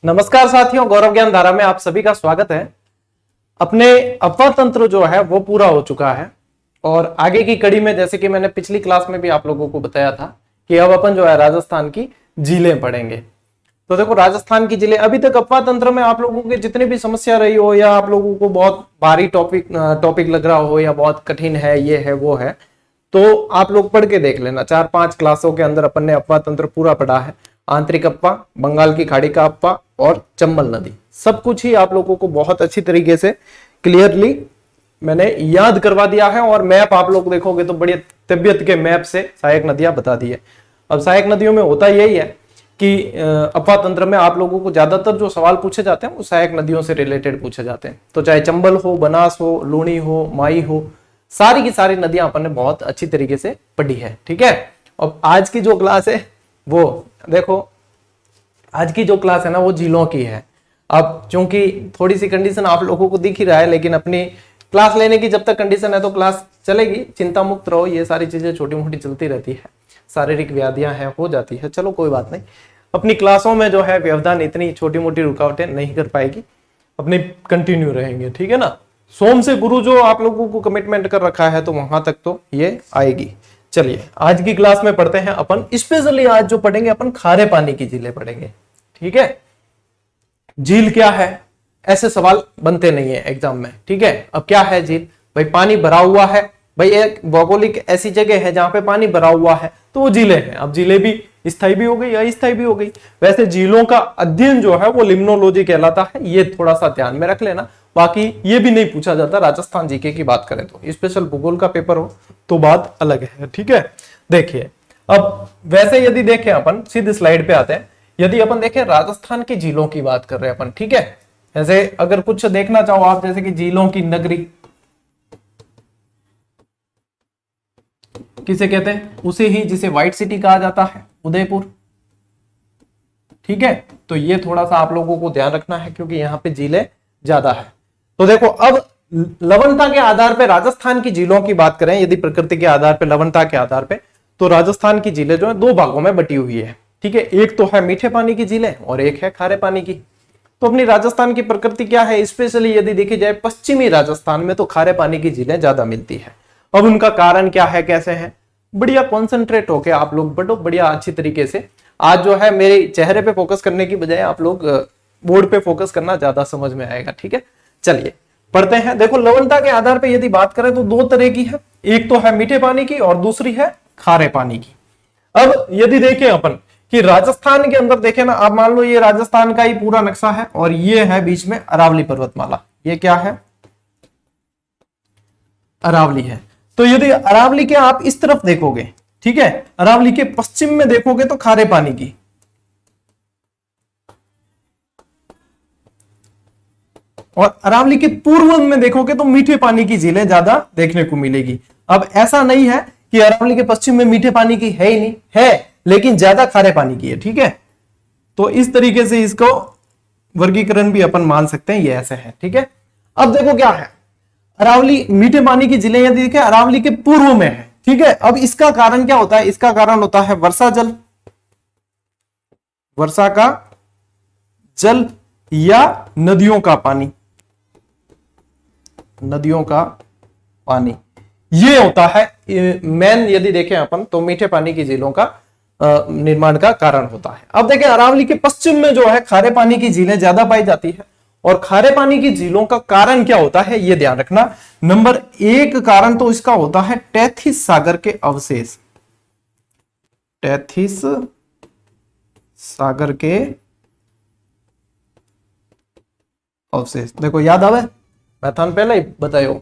नमस्कार साथियों, गौरव ज्ञान धारा में आप सभी का स्वागत है। अपने अफवाह तंत्र जो है वो पूरा हो चुका है और आगे की कड़ी में, जैसे कि मैंने पिछली क्लास में भी आप लोगों को बताया था कि अब अपन जो है राजस्थान की झीलें पढ़ेंगे। तो देखो, राजस्थान की झीलें, अभी तक अफवाह तंत्र में आप लोगों की जितनी भी समस्या रही हो या आप लोगों को बहुत भारी टॉपिक लग रहा हो या बहुत कठिन है, ये है वो है, तो आप लोग पढ़ के देख लेना। 4-5 क्लासों के अंदर अपन ने अफवाह तंत्र पूरा पढ़ा है। आंतरिक अफवाह, बंगाल की खाड़ी का अफवाह और चंबल नदी, सब कुछ ही आप लोगों को बहुत अच्छी तरीके से क्लियरली मैंने याद करवा दिया है। और मैप आप लोग देखोगे तो बड़ी तिब्बत के मैप से सहायक नदियां बता दी है। अब सहायक नदियों में होता यही है कि अफवाह तंत्र में आप लोगों को ज्यादातर जो सवाल पूछे जाते हैं वो सहायक नदियों से रिलेटेड पूछे जाते हैं। तो चाहे चंबल हो, बनास हो, लूणी हो, माई हो, सारी की सारी नदियां अपन ने बहुत अच्छी तरीके से पढ़ी है। ठीक है। अब आज की जो क्लास है वो देखो, आज की जो क्लास है ना वो झीलों की है। अब चूंकि थोड़ी सी कंडीशन आप लोगों को दिख ही रहा है, लेकिन अपनी क्लास लेने की जब तक कंडीशन है तो क्लास चलेगी, चिंता मुक्त रहो। ये सारी चीजें छोटी मोटी चलती रहती है, शारीरिक व्याधियां हैं, हो जाती है, चलो कोई बात नहीं। अपनी क्लासों में जो है व्यवधान इतनी छोटी मोटी रुकावटें नहीं कर पाएगी, अपने कंटिन्यू रहेंगे। ठीक है ना। सोम से गुरु जो आप लोगों को कमिटमेंट कर रखा है तो वहां तक तो ये आएगी। चलिए आज की क्लास में पढ़ते हैं अपन। स्पेशली आज जो पढ़ेंगे अपन खारे पानी की झीलें पढ़ेंगे। ठीक है। झील क्या है, ऐसे सवाल बनते नहीं है एग्जाम में। ठीक है। अब क्या है झील? भाई पानी भरा हुआ है, भाई एक भौगोलिक ऐसी जगह है जहां पे पानी भरा हुआ है तो वो झीलें हैं। अब झीलें भी स्थायी भी हो गई, अस्थायी भी हो गई। वैसे झीलों का अध्ययन जो है वो लिम्नोलॉजी कहलाता है, ये थोड़ा सा ध्यान में रख लेना। बाकी ये भी नहीं पूछा जाता राजस्थान जीके की बात करें तो, स्पेशल भूगोल का पेपर हो तो बात अलग है। ठीक है। देखिए, अब वैसे यदि देखें अपन, सीधे स्लाइड पे आते हैं। यदि अपन देखें राजस्थान की झीलों की बात कर रहे हैं अपन, ठीक है। जैसे अगर कुछ देखना चाहो आप, जैसे कि झीलों की नगरी किसे कहते हैं? उसे ही जिसे व्हाइट सिटी कहा जाता है, उदयपुर। ठीक है। तो ये थोड़ा सा आप लोगों को ध्यान रखना है क्योंकि यहाँ पे झीलें ज्यादा है। तो देखो, अब लवणता के आधार पे राजस्थान की झीलों की बात करें, यदि प्रकृति के आधार पे, लवणता के आधार पे, तो राजस्थान की झीलें जो है दो भागों में बटी हुई है। ठीक है। एक तो है मीठे पानी की झीलें और एक है खारे पानी की। तो अपनी राजस्थान की प्रकृति क्या है, स्पेशली यदि देखी जाए पश्चिमी राजस्थान में, तो खारे पानी की झीलें ज्यादा मिलती है। अब उनका कारण क्या है, कैसे है, बढ़िया कॉन्सेंट्रेट होके आप लोग पढ़ो बढ़िया अच्छी तरीके से। आज जो है मेरे चेहरे पे फोकस करने की बजाय आप लोग बोर्ड पे फोकस करना ज्यादा समझ में आएगा। ठीक है। चलिए पढ़ते हैं। देखो, लवणता के आधार पे यदि बात करें तो दो तरह की है, एक तो है मीठे पानी की और दूसरी है खारे पानी की। अब यदि देखें अपन कि राजस्थान के अंदर देखें ना, आप मान लो ये राजस्थान का ही पूरा नक्शा है और ये है बीच में अरावली पर्वतमाला। ये क्या है? अरावली है। तो यदि अरावली के आप इस तरफ देखोगे, ठीक है, अरावली के पश्चिम में देखोगे तो खारे पानी की, और अरावली के पूर्व में देखोगे तो मीठे पानी की झीलें ज्यादा देखने को मिलेगी। अब ऐसा नहीं है कि अरावली के पश्चिम में मीठे पानी की है ही नहीं, है, लेकिन ज्यादा खारे पानी की है। ठीक है। तो इस तरीके से इसको वर्गीकरण भी अपन मान सकते हैं, ये ऐसे है। ठीक है। अब देखो क्या है, अरावली मीठे पानी की झीलें यदि देखें अरावली के पूर्व में है। ठीक है। अब इसका कारण क्या होता है? इसका कारण होता है वर्षा जल, वर्षा का जल या नदियों का पानी, नदियों का पानी, ये होता है मेन। यदि देखें अपन तो मीठे पानी की झीलों का निर्माण का कारण होता है। अब देखें अरावली के पश्चिम में जो है खारे पानी की झीलें ज्यादा पाई जाती है। और खारे पानी की झीलों का कारण क्या होता है ये ध्यान रखना। नंबर 1 कारण तो इसका होता है टेथिस सागर के अवशेष, टेथिस सागर के अवशेष। देखो याद आवे, मैं थान पहले ही बतायो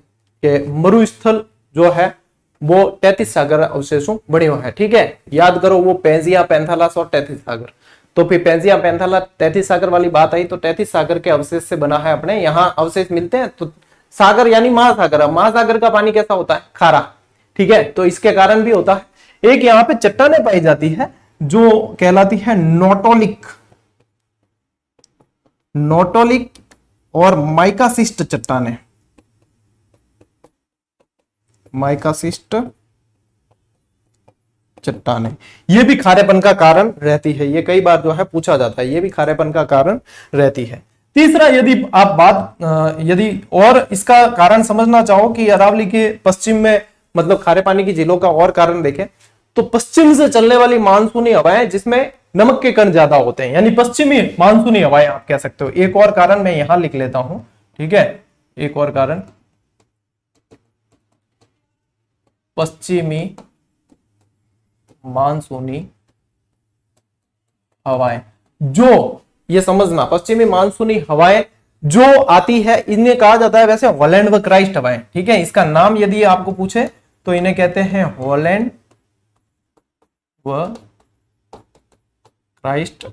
कि मरुस्थल जो है वो टेथिस सागर अवशेषों बने हुए हैं। ठीक है। याद करो, वो पेंजिया, पैंथालस और टेथिस सागर। तो फिर पेंजिया, पैंथालस, टेथिस सागर वाली बात आई तो टेथिस सागर के अवशेष से बना है अपने यहाँ अवशेष मिलते हैं। तो सागर यानी महासागर, महासागर का पानी कैसा होता है? खारा। ठीक है। तो इसके कारण भी होता है। एक यहाँ पे चट्टानें पाई जाती है जो कहलाती है नोटोलिक, नोटोलिक और माइकासिस्ट चट्टानें, माइकासिस्ट चट्टानें, ये भी खारेपन का कारण रहती है। ये कई बार जो है पूछा जाता है, ये भी खारेपन का कारण रहती है। तीसरा, यदि आप यदि और इसका कारण समझना चाहो कि अरावली के पश्चिम में मतलब खारे पानी की झीलों का और कारण देखें तो पश्चिम से चलने वाली मानसूनी हवाएं जिसमें नमक के कण ज्यादा होते हैं, यानी पश्चिमी मानसूनी हवाएं आप कह सकते हो। एक और कारण मैं यहां लिख लेता हूं, ठीक है, एक और कारण पश्चिमी मानसूनी हवाएं, जो ये समझना पश्चिमी मानसूनी हवाएं जो आती है इन्हें कहा जाता है वैसे हॉलैंड व क्राइस्ट हवाएं, ठीक है। इसका नाम यदि आपको पूछे तो इन्हें कहते हैं हॉलैंड व क्राइस्ट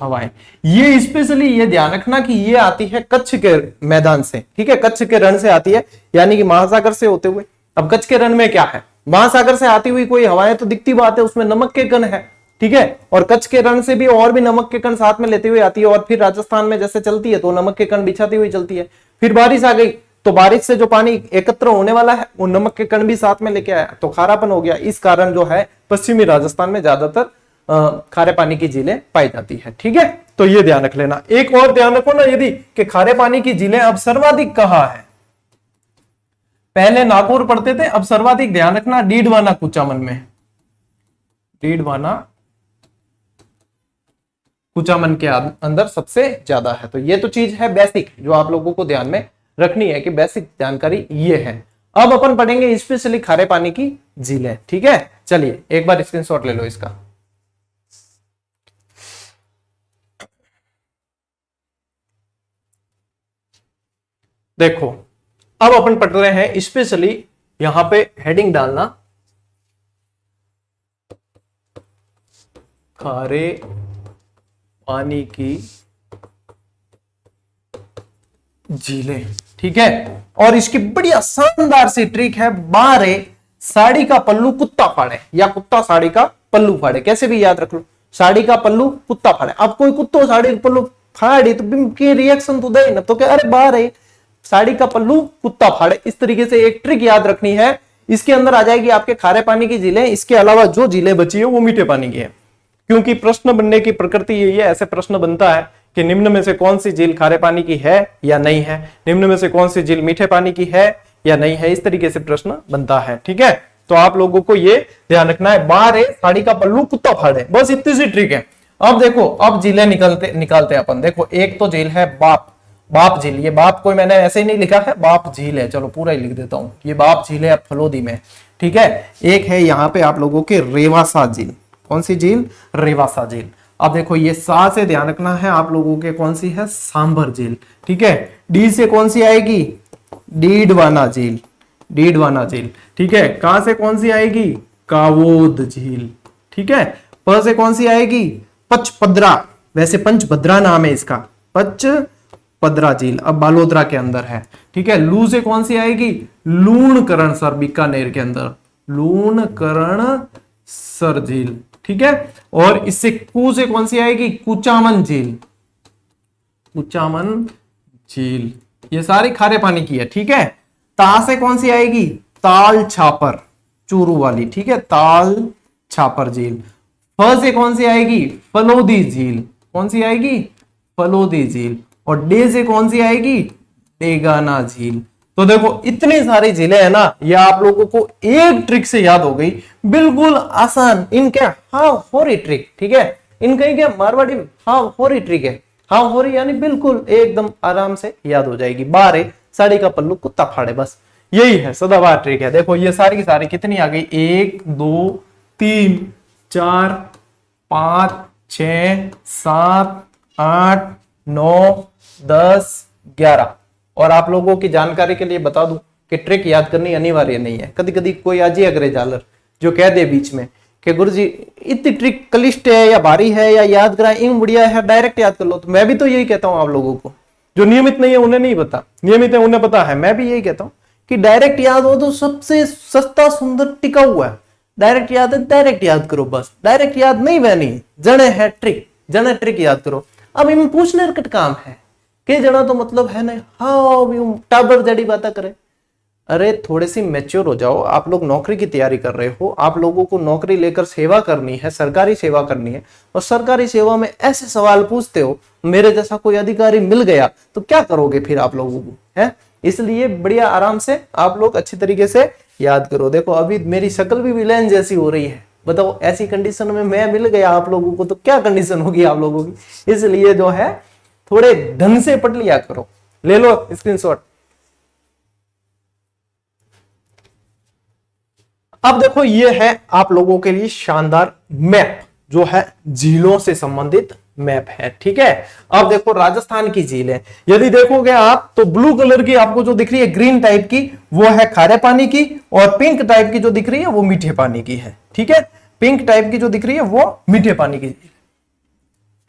हवाएं। ये स्पेशली ये ध्यान रखना कि ये आती है कच्छ के मैदान से, ठीक है, कच्छ के रण से आती है, यानी कि महासागर से होते हुए। अब कच्छ के रण में क्या है, महासागर से आती हुई कोई हवाएं तो दिखती बात है, उसमें नमक के कण है, ठीक है, और कच्छ के रण से भी और भी नमक के कण साथ में लेते हुए आती है, और फिर राजस्थान में जैसे चलती है तो नमक के कण बिछाती हुई चलती है। फिर बारिश आ गई तो बारिश से जो पानी एकत्र होने वाला है वो नमक के कण भी साथ में लेके आया तो खारापन हो गया। इस कारण जो है पश्चिमी राजस्थान में ज्यादातर खारे पानी की झीलें पाई जाती है, ठीक है। तो ये ध्यान रख लेना। एक और ध्यान रखो ना यदि कि खारे पानी की झीलें अब सर्वाधिक कहां है। पहले नागौर पढ़ते थे, अब सर्वाधिक ध्यान रखना डीडवाना कुचामन में, डीडवाना कुचामन के अंदर सबसे ज्यादा है। तो ये तो चीज है बेसिक जो आप लोगों को ध्यान में रखनी है कि बेसिक जानकारी ये है। अब अपन पढ़ेंगे स्पेशली खारे पानी की झीलें, ठीक है। चलिए एक बार स्क्रीनशॉट ले लो इसका। देखो अब अपन पढ़ रहे हैं स्पेशली, यहां पे हेडिंग डालना खारे पानी की झीलें, ठीक है। और इसकी बढ़िया शानदार सी ट्रिक है, बारे साड़ी का पल्लू कुत्ता फाड़े या कुत्ता साड़ी का पल्लू फाड़े, कैसे भी याद रख लो, साड़ी का पल्लू कुत्ता फाड़े। अब कोई कुत्तो साड़ी का पल्लू फाड़ी तो के रिएक्शन तो दे ना, तो क्या अरे बारे साड़ी का पल्लू कुत्ता फाड़े, इस तरीके से एक ट्रिक याद रखनी है। इसके अंदर आ जाएगी आपके खारे पानी की झीलें। इसके अलावा जो झीलें बची है वो मीठे पानी की है, क्योंकि प्रश्न बनने की प्रकृति यही है, ऐसे प्रश्न बनता है कि निम्न में से कौन सी झील खारे पानी की है या नहीं है, निम्न में से कौन सी झील मीठे पानी की है या नहीं है, इस तरीके से प्रश्न बनता है, ठीक है। तो आप लोगों को ये ध्यान रखना है, बार है साड़ी का पल्लू कुत्ता फाड़े, बस इतनी सी ट्रिक है। अब देखो, अब झीलें निकालते अपन। देखो एक तो झील है बाप झील, ये बाप कोई मैंने ऐसे ही नहीं लिखा है, बाप झील है, चलो पूरा ही लिख देता हूं, ये बाप झील है फलोदी में, ठीक है। एक है यहाँ पे आप लोगों के रेवासा झील, कौन सी झील, रेवासा झील। अब देखो ये सा से ध्यान रखना है आप लोगों के, कौन सी है, सांभर झील, ठीक है। डी से कौन सी आएगी, डीडवाना झील, डीडवाना झील, ठीक है। कहां से कौन सी आएगी, कावोद झील, ठीक है। प से कौन सी आएगी, पचपदरा, वैसे पंचभद्रा नाम है इसका, पचपदरा झील, अब बालोदरा के अंदर है, ठीक है। लू से कौन सी आएगी, लूणकरण सर, बीकानेर के अंदर, लूणकरण सर झील, ठीक है। और इससे कू से कौन सी आएगी, कुचामन झील, कुचामन झील, ये सारी खारे पानी की है, ठीक है। ता से कौन सी आएगी, ताल छापर, चूरू वाली, ठीक है, ताल छापर झील। फ से कौन सी आएगी, फलोदी झील, कौन सी आएगी, फलोदी झील। और डे से कौन सी आएगी, डेगाना झील। तो देखो इतनी सारी झीलें है ना, ये आप लोगों को एक ट्रिक से याद हो गई, बिल्कुल आसान। इनके हाँ होरी ट्रिक, ठीक है, इनका क्या मारवाड़ी हाँ होरी ट्रिक है, हाँ होरी यानी बिल्कुल एकदम आराम से याद हो जाएगी। बारे साड़ी का पल्लू कुत्ता फाड़े, बस यही है सदाबहार ट्रिक है। देखो ये सारी की सारी कितनी आ गई, 1 2 3 4 5 6 7 8 9 10 11। और आप लोगों की जानकारी के लिए बता दूं कि ट्रिक याद करनी अनिवार्य नहीं है। कभी कभी कोई आजी अग्रे जालर जो कह दे बीच में कि गुरुजी इतनी ट्रिक क्लिष्ट है या भारी है या याद करा इन बढ़िया है, डायरेक्ट याद कर लो, तो मैं भी तो यही कहता हूं आप लोगों को। जो नियमित नहीं है उन्हें नहीं पता, नियमित है उन्हें पता है। मैं भी यही कहता हूं कि डायरेक्ट याद हो तो सबसे सस्ता सुंदर टिका हुआ है। डायरेक्ट याद है, डायरेक्ट याद करो, बस डायरेक्ट याद नहीं बहनी, जने है ट्रिक, जने ट्रिक याद करो। अब इनमें पूछने का काम है के जना तो मतलब है ना, हाँ टाबर जड़ी बातें करे, अरे थोड़े सी मैच्योर हो जाओ, आप लोग नौकरी की तैयारी कर रहे हो, आप लोगों को नौकरी लेकर सेवा करनी है, सरकारी सेवा करनी है, और सरकारी सेवा में ऐसे सवाल पूछते हो, मेरे जैसा कोई अधिकारी मिल गया तो क्या करोगे फिर आप लोगों को, है? इसलिए बढ़िया आराम से आप लोग अच्छी तरीके से याद करो। देखो अभी मेरी शक्ल भी विलेन जैसी हो रही है, बताओ ऐसी कंडीशन में मैं मिल गया आप लोगों को तो क्या कंडीशन होगी आप लोगों की। इसलिए जो है थोड़े ढंग से पढ़ लिया करो। ले लो स्क्रीनशॉट। अब देखो ये है आप लोगों के लिए शानदार मैप, जो है झीलों से संबंधित मैप है, ठीक है। अब देखो राजस्थान की झील है, यदि देखोगे आप तो ब्लू कलर की आपको जो दिख रही है ग्रीन टाइप की वो है खारे पानी की, और पिंक टाइप की जो दिख रही है वो मीठे पानी की है, ठीक है। पिंक टाइप की जो दिख रही है वो मीठे पानी की।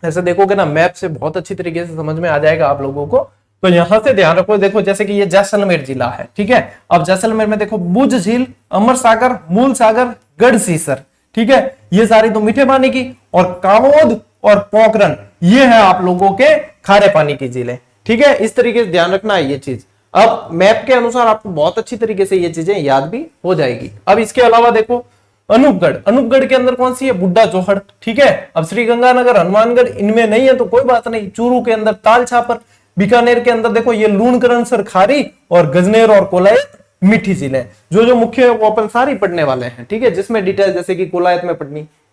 ऐसे देखोगे ना मैप से बहुत अच्छी तरीके से समझ में आ जाएगा आप लोगों को। तो यहां से ध्यान रखो, देखो जैसे कि ये जैसलमेर जिला है, ठीक है। अब जैसलमेर में देखो बुझ झील, अमर सागर, मूल सागर, गढ़सीसर, ठीक है, ये सारी तो मीठे पानी की, और कामोद और पोखरन ये है आप लोगों के खारे पानी की झीलें, ठीक है। इस तरीके से ध्यान रखना है ये चीज। अब मैप के अनुसार आपको बहुत अच्छी तरीके से ये चीजें याद भी हो जाएगी। अब इसके अलावा देखो अनूपगढ़, अनूपगढ़ के अंदर कौन सी है? बुड्ढा जोहड़, ठीक है। अब श्रीगंगानगर, हनुमानगढ़ इनमें नहीं है तो कोई बात नहीं। चूरू के अंदर ताल छापर, बीकानेर के अंदर देखो ये लूणकरण सरखारी, और गजनेर और कोलायत मीठी झीलें। जो मुख्य वो अपन सारी पढ़ने वाले हैं, ठीक है। जिसमें डिटेल जैसे कि कोलायत में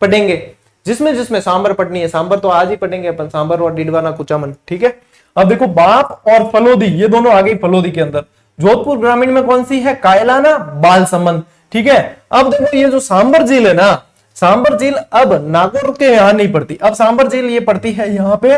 पढ़ेंगे, जिसमें सांबर पढ़नी है, सांबर तो आज ही पढ़ेंगे अपन, सांबर और डिडवाना कुचामन, ठीक है। अब देखो बाप और फलोदी ये दोनों आ गई फलोदी के अंदर। जोधपुर ग्रामीण में कौन सी है? कायलाना बाल संबंध, ठीक है। अब देखो ये जो सांबर झील है ना, सांबर झील अब नागौर के यहां नहीं पड़ती, अब सांबर झील ये पड़ती है यहाँ पे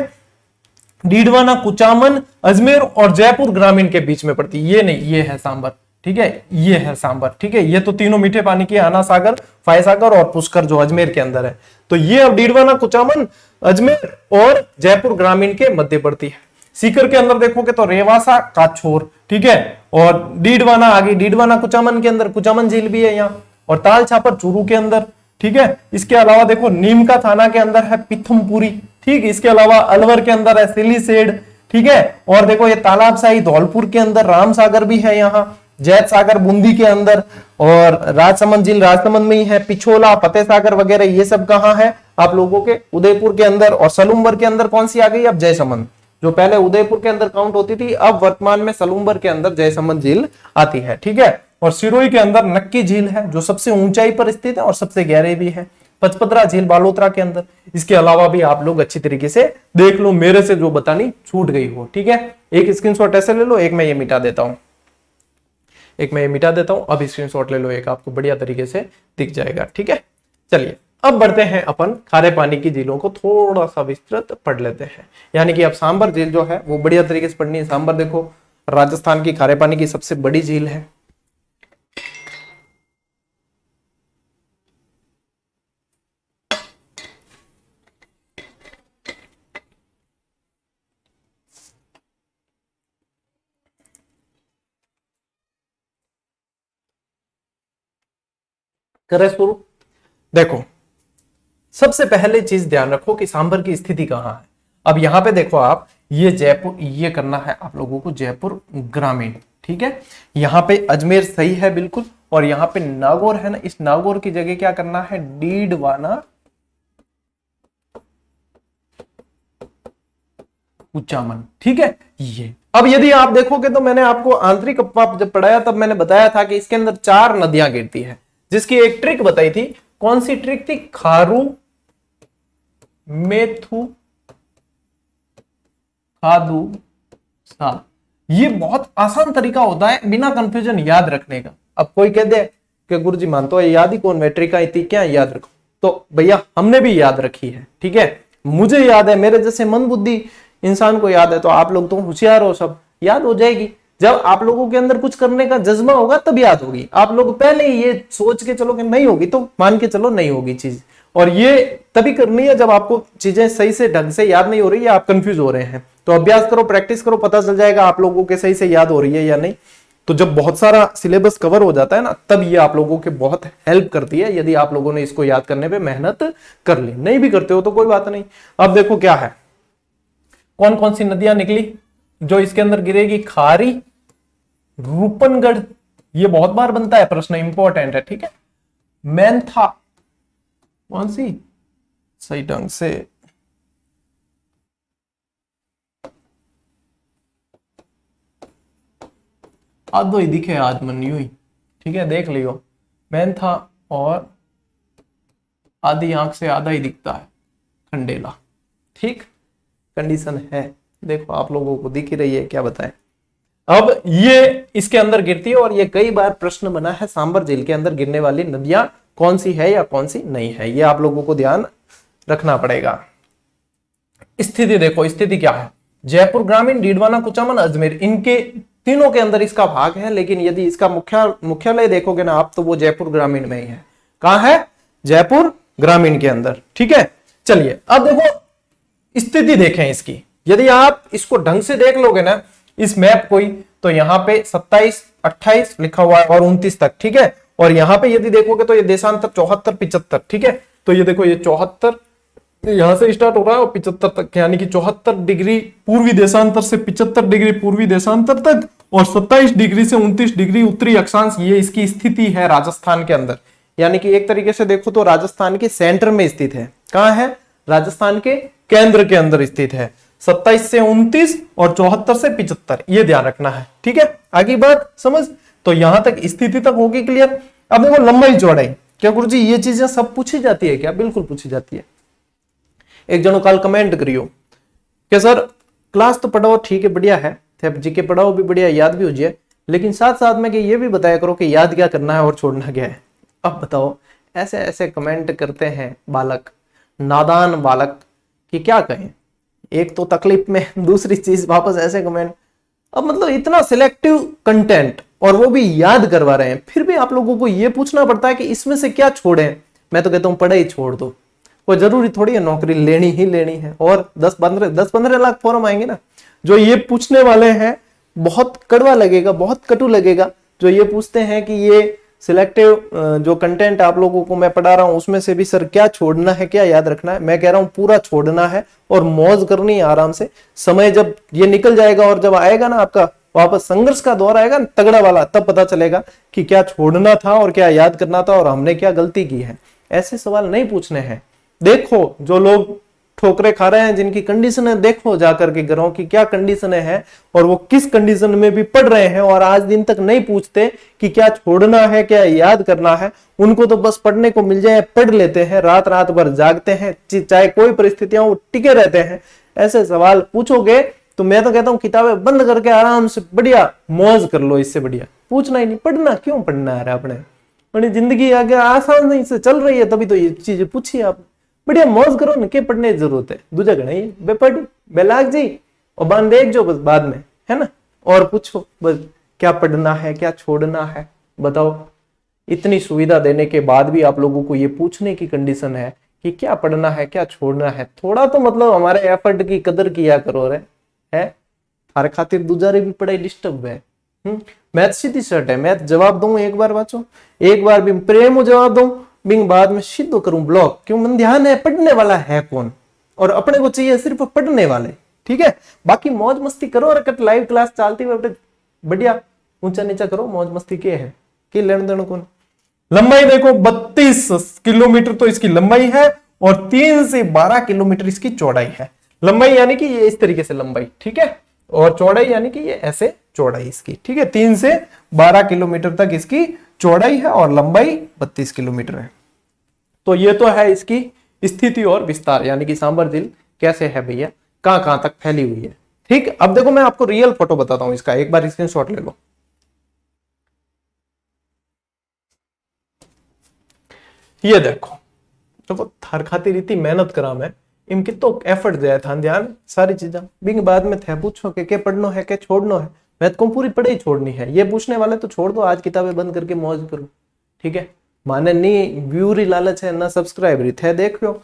डीडवाना, कुचामन, अजमेर और जयपुर ग्रामीण के बीच में पड़ती। ये नहीं, ये है सांबर, ठीक है, ये है सांबर, ठीक है। ये तो तीनों मीठे पानी की, आना सागर, फाय सागर और पुष्कर जो अजमेर के अंदर है। तो ये अब डीडवाना, कुचामन, अजमेर और जयपुर ग्रामीण के मध्य पड़ती है। सीकर के अंदर देखोगे तो रेवासा, काछोर, ठीक है, और डीडवाना आगे, डीडवाना कुचामन के अंदर कुचामन झील भी है यहाँ, और ताल छापर चूरू के अंदर, ठीक है। इसके अलावा देखो नीमका थाना के अंदर है पिथमपुरी, ठीक। इसके अलावा अलवर के अंदर है सिलीसेड, ठीक है। और देखो ये तालाबशाही धौलपुर के अंदर, राम सागर भी है यहाँ, जैत सागर बूंदी के अंदर, और राजसमंद झील राजसमंद में ही है। पिछोला, फतेह सागर वगैरह ये सब कहाँ है आप लोगों के? उदयपुर के अंदर। और सलूम्बर के अंदर कौन सी आ गई अब? जयसमंद, जो पहले उदयपुर के अंदर काउंट होती थी, अब वर्तमान में सलूम्बर के अंदर जयसमंद झील आती है, ठीक है। और सिरोही के अंदर नक्की झील है, जो सबसे ऊंचाई पर स्थित है और सबसे गहरे भी है। पचपदरा झील बालोतरा के अंदर। इसके अलावा भी आप लोग अच्छी तरीके से देख लो, मेरे से जो बतानी छूट गई हो, ठीक है। एक स्क्रीनशॉट ऐसे ले लो, एक मैं ये मिटा देता हूं, अब स्क्रीनशॉट ले लो एक, आपको बढ़िया तरीके से दिख जाएगा, ठीक है। चलिए अब बढ़ते हैं अपन खारे पानी की झीलों को थोड़ा सा विस्तृत पढ़ लेते हैं। यानी कि अब सांबर झील जो है वो बढ़िया तरीके से पढ़नी है। सांबर देखो राजस्थान की खारे पानी की सबसे बड़ी झील है। करें शुरू। देखो सबसे पहले चीज ध्यान रखो कि सांबर की स्थिति कहां है। अब यहां पे देखो आप, ये जयपुर, ये करना है आप लोगों को जयपुर ग्रामीण, ठीक है। यहां पे अजमेर सही है बिल्कुल, और यहां पे नागौर है ना, इस नागौर की जगह क्या करना है? डीडवाना कुचामन, ठीक है। ये अब यदि आप देखोगे तो मैंने आपको आंतरिक अपवाप जब पढ़ाया तब मैंने बताया था कि इसके अंदर 4 नदियां गिरती है, जिसकी एक ट्रिक बताई थी। कौन सी ट्रिक थी? खारू, मेथु, खादू, सा। ये बहुत आसान तरीका होता है बिना कंफ्यूजन याद रखने का। अब कोई कह दे कि गुरुजी मानतो है याद ही कौन, मैट्रिका इतनी क्या याद रखो, तो भैया हमने भी याद रखी है, ठीक है। मुझे याद है, मेरे जैसे मंदबुद्धि इंसान को याद है, तो आप लोग तो होशियार हो, सब याद हो जाएगी। जब आप लोगों के अंदर कुछ करने का जज्बा होगा तब याद होगी। आप लोग पहले ही ये सोच के चलो कि नहीं होगी तो मान के चलो नहीं होगी चीज, और ये तभी करनी है जब आपको चीजें सही से ढंग से याद नहीं हो रही है, आप कंफ्यूज हो रहे हैं। तो अभ्यास करो, प्रैक्टिस करो, पता चल जाएगा आप लोगों के सही से याद हो रही है या नहीं। तो जब बहुत सारा सिलेबस कवर हो जाता है ना, तब ये आप लोगों के बहुत हेल्प करती है, यदि आप लोगों ने इसको याद करने पे मेहनत कर ली। नहीं भी करते हो तो कोई बात नहीं। अब देखो क्या है, कौन कौन सी नदियां निकली जो इसके अंदर गिरेगी? खारी, रूपनगढ़, ये बहुत बार बनता है प्रश्न, इंपॉर्टेंट है, ठीक है। मेंथा कौन सी, सही ढंग से आधो ही दिखे आज मन यू ही, ठीक है, देख लियो। मेंथा और आधी आंख से आधा ही दिखता है, खंडेला, ठीक कंडीशन है। देखो आप लोगों को दिख ही रही है, क्या बताएं। अब ये इसके अंदर गिरती है और ये कई बार प्रश्न बना है, सांबर झील के अंदर गिरने वाली नदियां कौन सी है या कौन सी नहीं है, ये आप लोगों को ध्यान रखना पड़ेगा। स्थिति देखो, स्थिति क्या है, जयपुर ग्रामीण, डीडवाना, कुचामन, अजमेर, इनके तीनों के अंदर इसका भाग है, लेकिन यदि इसका मुख्यालय देखोगे ना आप, तो वो जयपुर ग्रामीण में ही है। कहां है, जयपुर ग्रामीण के अंदर, ठीक है। चलिए अब देखो स्थिति देखें इसकी, यदि आप इसको ढंग से देख लोगे ना इस मैप को ही, तो यहाँ पे 27, 28 लिखा हुआ है और 29 तक, ठीक है। और यहाँ पे यदि देखोगे तो ये देशांतर 74, 75, ठीक है। तो ये देखो, ये 74 यहां से स्टार्ट हो रहा है और 75 तक, यानी कि 74 डिग्री पूर्वी देशांतर से 75 डिग्री पूर्वी देशांतर तक, और 27 डिग्री से 29 डिग्री उत्तरी अक्षांश, ये इसकी स्थिति है राजस्थान के अंदर। यानी कि एक तरीके से देखो तो राजस्थान के सेंटर में स्थित है। कहां है, राजस्थान के केंद्र के अंदर स्थित है। 27 से 29 और 74 से 75, ये ध्यान रखना है, ठीक है। आगे बात समझ, तो यहां तक स्थिति तक होगी क्लियर। अब देखो लंबाई चौड़ाई, क्या गुरु जी ये चीजें सब पूछी जाती है क्या, बिल्कुल पूछी जाती है। एक जनो कल कमेंट करियो कि सर क्लास तो पढ़ाओ ठीक है, बढ़िया है, जीके पढ़ाओ भी बढ़िया, याद भी हो जाए, लेकिन साथ साथ में कि ये भी बताया करो कि याद क्या करना है और छोड़ना क्या है। अब बताओ, ऐसे ऐसे कमेंट करते हैं बालक, नादान बालक, कि क्या कहें। एक तो तकलीफ में, दूसरी चीज वापस ऐसे कमेंट। अब मतलब इतना सिलेक्टिव कंटेंट और वो भी याद करवा रहे हैं, फिर भी आप लोगों को ये पूछना पड़ता है कि इसमें से क्या छोड़ें। मैं तो कहता हूं पढ़ाई छोड़ दो, कोई जरूरी थोड़ी है नौकरी लेनी ही लेनी है। और 10-15 लाख फॉर्म आएंगे ना। जो ये पूछने वाले हैं, बहुत कड़वा लगेगा, बहुत कटु लगेगा, जो ये पूछते हैं कि ये सिलेक्टिव जो कंटेंट आप लोगों को मैं पढ़ा रहा हूं उसमें से भी सर क्या छोड़ना है, क्या याद रखना है। मैं कह रहा हूं पूरा छोड़ना है और मौज करनी है आराम से। समय जब ये निकल जाएगा और जब आएगा ना आपका वापस संघर्ष का दौर आएगा तगड़ा वाला, तब पता चलेगा कि क्या छोड़ना था और क्या याद करना था और हमने क्या गलती की है। ऐसे सवाल नहीं पूछने हैं। देखो जो लोग ठोकरे खा रहे हैं, जिनकी कंडीशन है, देखो जाकर के घरों की क्या कंडीशन है और वो किस कंडीशन में भी पढ़ रहे हैं, और आज दिन तक नहीं पूछते कि क्या छोड़ना है, क्या याद करना है। उनको तो बस पढ़ने को मिल जाए, पढ़ लेते हैं, रात रात भर जागते हैं, चाहे कोई परिस्थितियां टिके रहते हैं। ऐसे सवाल पूछोगे तो मैं तो कहता हूं किताबें बंद करके आराम से बढ़िया मौज कर लो। इससे बढ़िया पूछना ही नहीं, पढ़ना क्यों पढ़ना है अपने, अपनी जिंदगी आगे आसान नहीं से चल रही है, तभी तो ये चीजें पूछी आप। बढ़िया मौज करो न, के पढ़ने की जरूरत है। दूजा गणा बेपढ़ बेलाग जी और बांध देख जो बस बाद में, है ना। और पूछो बस क्या पढ़ना है, क्या छोड़ना है, बताओ। इतनी सुविधा देने के बाद भी आप लोगों को ये पूछने की कंडीशन है कि क्या पढ़ना है, क्या छोड़ना है। थोड़ा तो मतलब हमारे एफर्ट की कदर किया करो रे, है। हर खातिर दूसरे भी पढ़ाई डिस्टर्ब है। मैथ सीधी शर्ट है, मैथ जवाब दूं एक बार वाचो, एक बार भी प्रेम जवाब दूं बिंग बाद में सिद्ध करूं ब्लॉक। क्यों, मन ध्यान है पढ़ने वाला है कौन, और अपने को चाहिए सिर्फ पढ़ने वाले, ठीक है। बाकी मौज मस्ती करो, और लाइव क्लास चलती हुए बढ़िया ऊंचा नीचा करो, मौज मस्ती के है कि लेन देन कौन। लंबाई देखो 32 किलोमीटर तो इसकी लंबाई है और 3 से 12 किलोमीटर इसकी चौड़ाई है। लंबाई यानी कि ये इस तरीके से लंबाई, ठीक है, और चौड़ाई यानी कि ये ऐसे चौड़ाई इसकी, ठीक है। 3 से 12 किलोमीटर तक इसकी चौड़ाई है और लंबाई 32 किलोमीटर है। तो ये तो है इसकी स्थिति और विस्तार, यानी कि सांबर झील कैसे है भैया, कहां कहां तक फैली हुई है, ठीक। अब देखो मैं आपको रियल फोटो बताता हूं इसका, एक बार स्क्रीनशॉट ले लो। ये देखो, तो हर खातिर इतनी मेहनत करा मैं, इनकी तो एफर्ट दिया था, ध्यान सारी चीजें बिंग बाद में थे पूछो के पढ़ना है, के छोड़ना है। मैं तो पूरी पढ़ाई छोड़नी है, ये पूछने वाले तो छोड़ दो, आज किताबें बंद करके मौज करो, ठीक है। माने नहीं व्यूरी लालच है ना सब्सक्राइबर थे, देख लो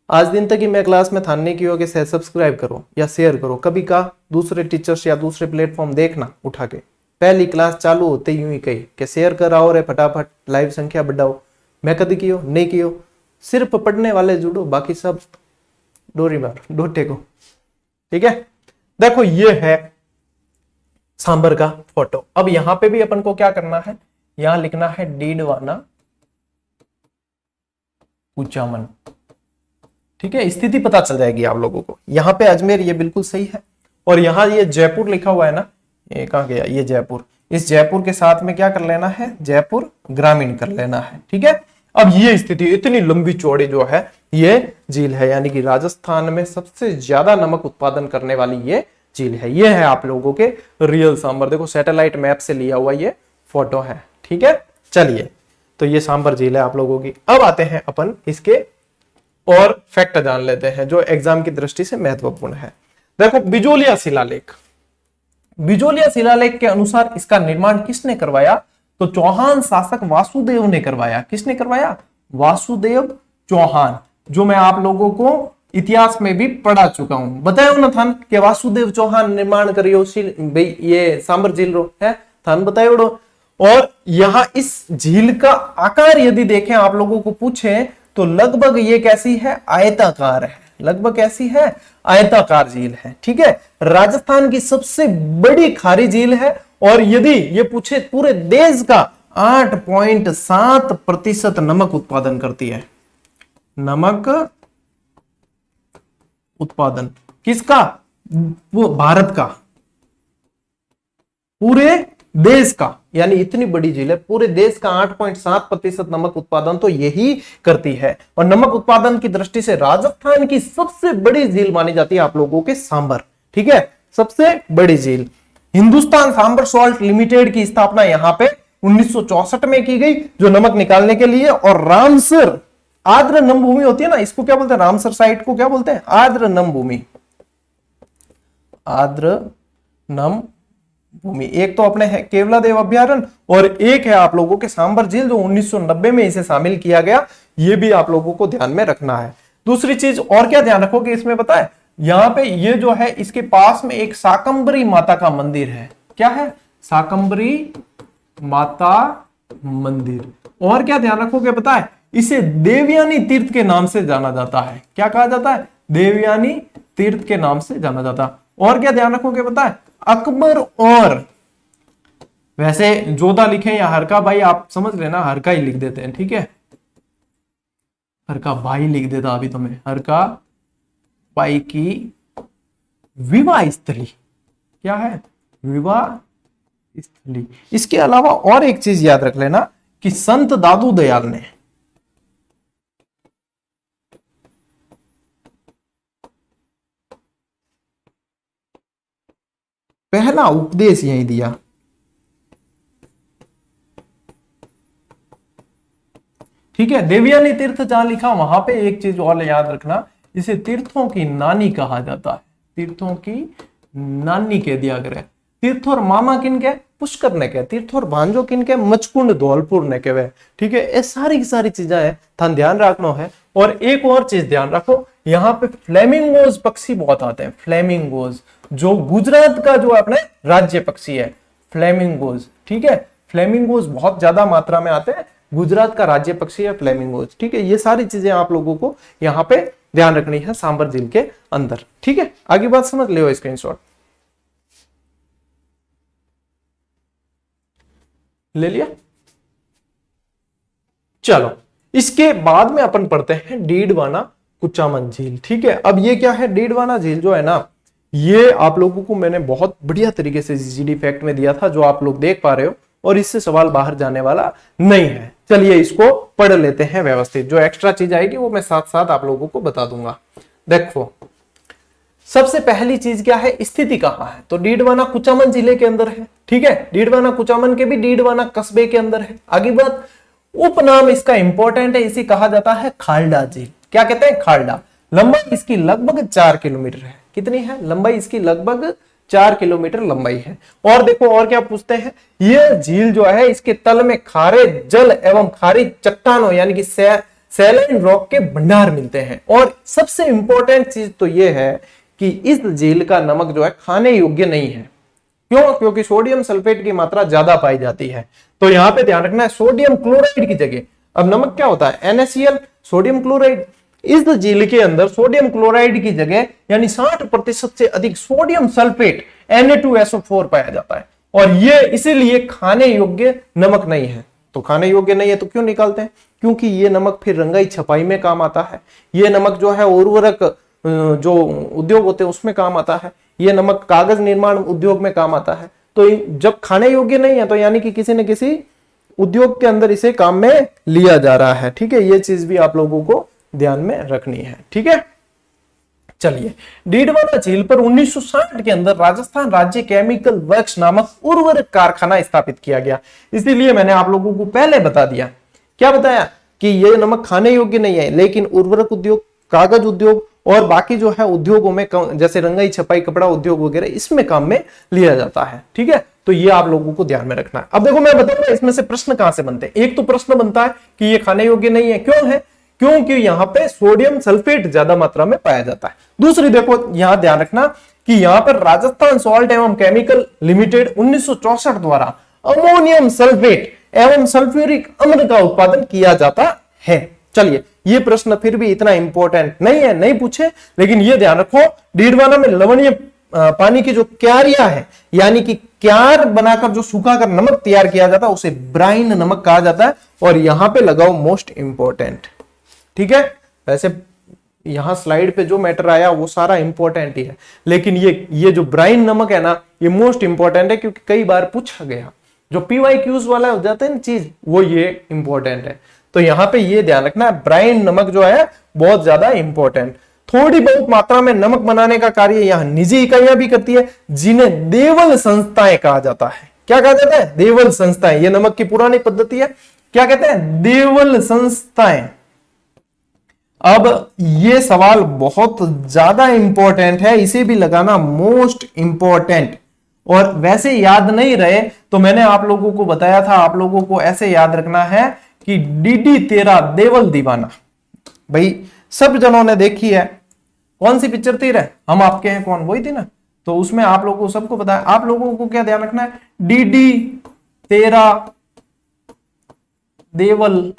आज दिन तक ही मैं क्लास में थाने की हो कि सब्सक्राइब करो या शेयर करो। कभी कहा दूसरे टीचर्स या दूसरे प्लेटफॉर्म देखना उठा के, पहली क्लास चालू होते यूं ही कही कि शेयर कराओ रे फटाफट, लाइव संख्या बढ़ाओ। मैं कभी कियो नहीं कियो, सिर्फ पढ़ने वाले जुड़ो, बाकी सब डोरी मार डोटे को, ठीक है। देखो ये है सांबर का फोटो। अब यहां पे भी अपन को क्या करना है, यहां लिखना है डीडवाना कुचामन। ठीक है, स्थिति पता चल जाएगी आप लोगों को। यहां पे अजमेर ये बिल्कुल सही है, और यहां ये जयपुर लिखा हुआ है ना, ये कहां गया, ये जयपुर। इस जयपुर के साथ में क्या कर लेना है, जयपुर ग्रामीण कर लेना है। ठीक है, अब ये स्थिति इतनी लंबी चौड़ी जो है ये झील है, यानी कि राजस्थान में सबसे ज्यादा नमक उत्पादन करने वाली ये झील है। ये है आप लोगों के रियल सांबर, देखो सैटेलाइट मैप से लिया हुआ ये फोटो है। ठीक है, चलिए, तो ये सांबर झील है आप लोगों की। अब आते हैं अपन इसके और फैक्ट जान लेते हैं जो एग्जाम की दृष्टि से महत्वपूर्ण है। देखो, बिजोलिया शिलालेख, बिजोलिया शिलालेख के अनुसार इसका निर्माण किसने करवाया, तो चौहान शासक वासुदेव ने करवाया। किसने करवाया, वासुदेव चौहान, जो मैं आप लोगों को इतिहास में भी पढ़ा चुका हूं। बताया ना थान कि वासुदेव चौहान निर्माण करियो भाई ये सांबर झील रो है, थान बताया। और यहां इस झील का आकार यदि देखें, आप लोगों को पूछे तो लगभग ये कैसी है, आयताकार है। लगभग कैसी है, आयताकार झील है। ठीक है, राजस्थान की सबसे बड़ी खारी झील है, और यदि ये पूछे पूरे देश का 8.7% नमक उत्पादन करती है। नमक उत्पादन किसका, वो भारत का, पूरे देश का, यानी इतनी बड़ी झील है, पूरे देश का 8.7% नमक उत्पादन तो यही करती है। और नमक उत्पादन की दृष्टि से राजस्थान की सबसे बड़ी झील मानी जाती है आप लोगों के सांबर। ठीक है, सबसे बड़ी झील। हिंदुस्तान सांबर सॉल्ट लिमिटेड की स्थापना यहां पे 1964 में की गई, जो नमक निकालने के लिए। और रामसर आर्द्र नम भूमि होती है ना, इसको क्या बोलते हैं, रामसर साइट को क्या बोलते हैं, आर्द्र नम भूमि। आर्द्र नम भूमि, एक तो अपने है केवलादेव अभ्यारण्य, और एक है आप लोगों के सांबर झील, जो 1990 में इसे शामिल किया गया। ये भी आप लोगों को ध्यान में रखना है। दूसरी चीज और क्या ध्यान रखोगे इसमें, पता है, यहां पे ये जो है इसके पास में एक शाकंभरी माता का मंदिर है। क्या है, शाकंभरी माता मंदिर। और क्या ध्यान रखोगे, पता है, इसे देवयानी तीर्थ के नाम से जाना जाता है। क्या कहा जाता है, देवयानी तीर्थ के नाम से जाना जाता है। और क्या ध्यान रखोगे, पता है, अकबर और, वैसे जोधा लिखे या हरका भाई, आप समझ लेना हरका ही लिख देते हैं। ठीक है, हरका भाई लिख देता अभी तुम्हें, हरका भाई की विवाह स्थली। क्या है, विवाह स्थली। इसके अलावा और एक चीज याद रख लेना कि संत दादू दयाल ने पहला उपदेश यहीं दिया। ठीक है, देवयानी तीर्थ जहां लिखा वहां पे एक चीज और याद रखना, इसे तीर्थों की नानी कहा जाता है। तीर्थों की नानी कह दिया करे। तीर्थ और मामा किन के, पुष्कर ने के। तीर्थ और भांजो किन के, मचकुंड धौलपुर ने के वे। ठीक है, ये सारी की सारी चीजें है, थान ध्यान रखना है। और एक और चीज ध्यान रखो, यहाँ पे फ्लेमिंगोज पक्षी बहुत आते हैं। फ्लेमिंगोज, जो गुजरात का जो अपने राज्य पक्षी है, फ्लेमिंगोज। ठीक है, फ्लेमिंगोज बहुत ज्यादा मात्रा में आते हैं, गुजरात का राज्य पक्षी है फ्लेमिंगोज। ठीक है, ये सारी चीजें आप लोगों को यहाँ पे ध्यान रखनी है सांबर झील के अंदर। ठीक है, आगे बात समझ लियो, स्क्रीनशॉट ले लिया। चलो, इसके बाद में अपन पढ़ते हैं डीडवाना कुचामन झील। ठीक है, अब ये क्या है, डीडवाना झील जो है ना, ये आप लोगों को मैंने बहुत बढ़िया तरीके से जीडी फैक्ट में दिया था, जो आप लोग देख पा रहे हो, और इससे सवाल बाहर जाने वाला नहीं है। चलिए इसको पढ़ लेते हैं व्यवस्थित। जो एक्स्ट्रा चीज आएगी वो मैं साथ साथ आप लोगों को बता दूंगा। देखो, सबसे पहली चीज क्या है, स्थिति कहां है, तो डीडवाना कुचामन जिले के अंदर है। ठीक है, डीडवाना कुचामन के भी डीडवाना कस्बे के अंदर है। आगे बात, उपनाम इसका इंपॉर्टेंट है, इसे कहा जाता है खालडा झील। क्या कहते हैं, खालडा। लंबाई इसकी लगभग 4 किलोमीटर है। कितनी है लंबाई इसकी, लगभग 4 किलोमीटर लंबाई है। और देखो और क्या पूछते हैं, यह झील जो है इसके तल में खारे जल एवं खारी चट्टानों यानी कि सैलाइन रॉक के भंडार मिलते हैं। और सबसे इंपॉर्टेंट चीज तो यह है कि इस झील का नमक जो है खाने योग्य नहीं है। क्यों, क्योंकि सोडियम सल्फेट की मात्रा ज्यादा पाई जाती है। तो यहां पे ध्यान रखना है, सोडियम क्लोराइड की जगह अब नमक क्या होता है, NaCl, सोडियम क्लोराइड। इस झील के अंदर सोडियम क्लोराइड की जगह यानी 60% से अधिक सोडियम सल्फेट Na2SO4 पाया जाता है, और ये इसीलिए खाने योग्य नमक नहीं है। तो खाने योग्य नहीं है तो क्यों निकालते हैं? क्योंकि ये नमक फिर रंगाई छपाई में काम आता है, ये नमक जो है उर्वरक जो उद्योग होते हैं उसमें काम आता है, ये नमक कागज निर्माण उद्योग में काम आता है। तो जब खाने योग्य नहीं है तो यानी कि किसी न किसी उद्योग के अंदर इसे काम में लिया जा रहा है। ठीक है, ये चीज भी आप लोगों को ध्यान में रखनी है। ठीक है, चलिए, डीडवाना झील पर 1960 के अंदर राजस्थान राज्य केमिकल वर्क्स नामक उर्वरक कारखाना स्थापित किया गया। इसीलिए मैंने आप लोगों को पहले बता दिया, क्या बताया कि यह नमक खाने योग्य नहीं है, लेकिन उर्वरक उद्योग, कागज उद्योग और बाकी जो है उद्योगों में जैसे रंगाई छपाई कपड़ा उद्योग वगैरह इसमें काम में लिया जाता है। ठीक है, तो ये आप लोगों को ध्यान में रखना है। अब देखो मैं बताऊंगा इसमें से प्रश्न कहां से बनते हैं। एक तो प्रश्न बनता है कि ये खाने योग्य नहीं है, क्यों है? क्योंकि यहां पे सोडियम सल्फेट ज्यादा मात्रा में पाया जाता है। दूसरी देखो यहां ध्यान रखना कि यहां पर राजस्थान सॉल्ट एवं केमिकल लिमिटेड 1964 द्वारा अमोनियम सल्फेट एवं सल्फ्यूरिक अम्ल का उत्पादन किया जाता है। चलिए, ये प्रश्न फिर भी इतना इंपॉर्टेंट नहीं है, नहीं पूछे, लेकिन ये ध्यान रखो डीडवाना में लवणीय पानी की जो क्यारिया है यानी कि क्यार बनाकर जो सुखाकर नमक तैयार किया जाता है उसे ब्राइन नमक कहा जाता है। और यहां पे लगाओ मोस्ट इंपॉर्टेंट। ठीक है, वैसे यहां स्लाइड पे जो मैटर आया वो सारा इंपॉर्टेंट ही है, लेकिन ये जो ब्राइन नमक है ना ये मोस्ट इंपॉर्टेंट है, क्योंकि कई बार पूछा गया। जो PYQs वाला हो जाता है ना चीज, वो ये इंपॉर्टेंट है। तो यहां पे ये ध्यान रखना है, ब्राइन नमक जो है बहुत ज्यादा इंपॉर्टेंट। थोड़ी बहुत मात्रा में नमक बनाने का कार्य यहां निजी इकाइयां भी करती है, जिन्हें देवल संस्थाएं कहा जाता है। क्या कहा जाता है? देवल संस्थाएं। ये नमक की पुरानी पद्धति है, क्या कहते हैं? देवल संस्थाएं। अब ये सवाल बहुत ज्यादा इंपॉर्टेंट है, इसे भी लगाना मोस्ट इंपॉर्टेंट। और वैसे याद नहीं रहे तो मैंने आप लोगों को बताया था, आप लोगों को ऐसे याद रखना है कि डीडी तेरा देवल दीवाना। भाई सब जनों ने देखी है, कौन सी पिक्चर थी रे? हम आपके हैं कौन, वही थी ना। तो उसमें आप लोगों को सबको पता है। आप लोगों को क्या ध्यान रखना है? डीडी तेरा देवल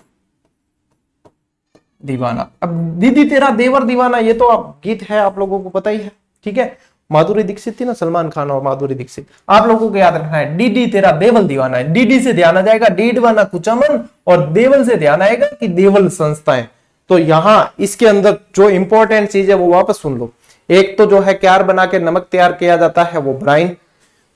दीवाना। अब दीदी तेरा देवर दीवाना ये तो आप गीत है, आप लोगों को पता ही है। ठीक है, माधुरी दीक्षित थी ना, सलमान खान और माधुरी दीक्षित। आप लोगों को याद रखना है डीडी तेरा देवल दीवाना है। डीडी से ध्यान आ जाएगा डीडवाना कुचामन, और देवल से ध्यान आएगा कि देवल संस्थाएं। तो यहां इसके अंदर जो इंपॉर्टेंट चीज है वो वापस सुन लो। एक तो जो है क्यार बना के नमक तैयार किया जाता है वो ब्राइन।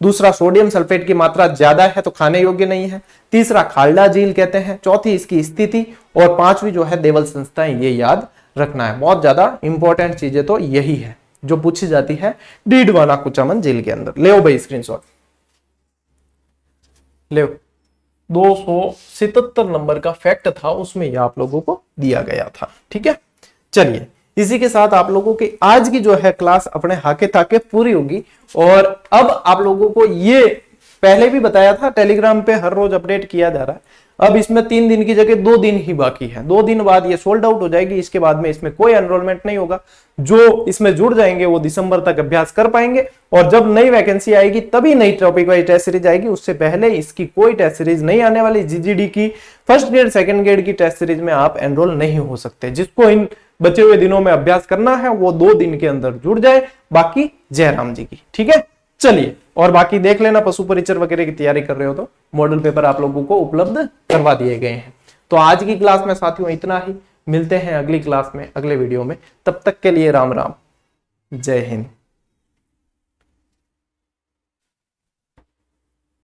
दूसरा, सोडियम सल्फेट की मात्रा ज्यादा है तो खाने योग्य नहीं है। तीसरा, खाल्डा झील कहते हैं। चौथी, इसकी स्थिति। और पांचवी जो है देवल संस्थाएं। ये याद रखना है, बहुत ज्यादा इंपॉर्टेंट चीजें तो यही है जो पूछी जाती है डीडवाना कुचामन झील के अंदर। ले भाई स्क्रीनशॉट ले। 277 नंबर का फैक्ट था उसमें ये आप लोगों को दिया गया था। ठीक है, चलिए इसी के साथ आप लोगों की आज की जो है क्लास अपने हाके ताके पूरी होगी। और अब आप लोगों को ये पहले भी बताया था, टेलीग्राम पे हर रोज अपडेट किया जा रहा है। अब इसमें 3 दिन की जगह 2 दिन ही बाकी है। 2 दिन बाद ये सोल्ड आउट हो जाएगी। इसके बाद में इसमें कोई एनरोलमेंट नहीं होगा। जो इसमें जुड़ जाएंगे वो दिसंबर तक अभ्यास कर पाएंगे, और जब नई वैकेंसी आएगी तभी नई टॉपिक वाइज टेस्ट सीरीज आएगी। उससे पहले इसकी कोई टेस्ट सीरीज नहीं आने वाली। जीजीडी की फर्स्ट ग्रेड सेकंड ग्रेड की टेस्ट सीरीज में आप एनरोल नहीं हो सकते। जिसको इन बचे हुए दिनों में अभ्यास करना है वो 2 दिन के अंदर जुड़ जाए। बाकी जयराम जी की। ठीक है, चलिए, और बाकी देख लेना, पशु परिचर वगैरह की तैयारी कर रहे हो तो मॉडल पेपर आप लोगों को उपलब्ध करवा दिए गए हैं। तो आज की क्लास में साथियों इतना ही। मिलते हैं अगली क्लास में, अगले वीडियो में। तब तक के लिए राम राम, जय हिंद।